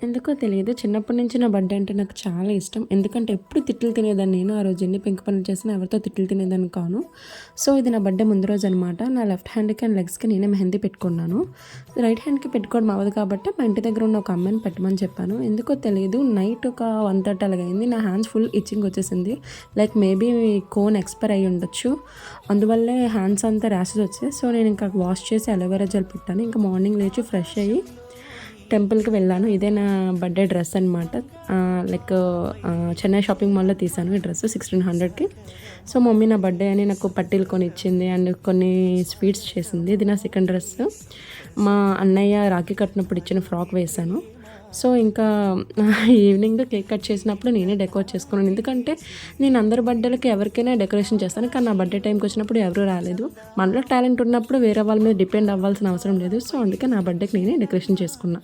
ఎందుకో తెలియదు. చిన్నప్పటి నుంచి నా బర్త్‌డే అంటే నాకు చాలా ఇష్టం. ఎందుకంటే ఎప్పుడు తిట్లు తినేదాన్ని నేను. ఆ రోజు ఎన్ని పెంకు పనులు చేసినా ఎవరితో తిట్లు తినేదాన్ని కాను. సో, ఇది నా బర్త్‌డే ముందు రోజనమాట. నా లెఫ్ట్ హ్యాండ్‌కి అండ్ లెగ్స్‌కి నేనే మెహందీ పెట్టుకున్నాను. రైట్ హ్యాండ్‌కి పెట్టుకోవడం అవ్వదు కాబట్టి మా ఇంటి దగ్గర ఉన్న ఒక అమ్మాయిని పెట్టమని చెప్పాను. ఎందుకో తెలీదు నైట్ ఒక 1:30 అలాగయింది. నా హ్యాండ్స్ ఫుల్ ఇచ్చింగ్ వచ్చేసింది. లైక్ మేబీ కోన్ ఎక్స్‌పైర్ అయ్యి ఉండొచ్చు. అందువల్లే హ్యాండ్స్ అంతా ర్యాషెస్ వచ్చాయి. సో, నేను ఇంకా వాష్ చేసి అలోవెరా జెల్ పెట్టాను. ఇంకా మార్నింగ్ లేచి ఫ్రెష్ అయ్యి టెంపుల్‌కి వెళ్ళాను. ఇదే నా బర్త్‌డే డ్రెస్ అనమాట. లైక్ చెన్నై షాపింగ్ మాల్‌లో తీశాను ఈ డ్రెస్ 1600కి. సో, మమ్మీ నా బర్త్‌డే అని నాకు పట్టీలు కొనిచ్చింది అండ్ కొన్ని స్వీట్స్ చేసింది. ఇది నా సెకండ్ డ్రెస్. మా అన్నయ్య రాఖీ కట్టినప్పుడు ఇచ్చిన ఫ్రాక్ వేశాను. సో, ఇంకా ఈవినింగ్ కేక్ కట్ చేసినప్పుడు నేనే డెకరేట్ చేసుకున్నాను. ఎందుకంటే నేను అందరి బర్త్‌డేలకి ఎవరికైనా డెకరేషన్ చేస్తాను. కానీ నా బర్త్‌డే టైంకి వచ్చినప్పుడు ఎవరు రాలేదు. మనలో టాలెంట్ ఉన్నప్పుడు వేరే వాళ్ళ మీద డిపెండ్ అవ్వాల్సిన అవసరం లేదు. సో, అందుకే నా బర్త్‌డేకి నేనే డెకరేషన్ చేసుకున్నా.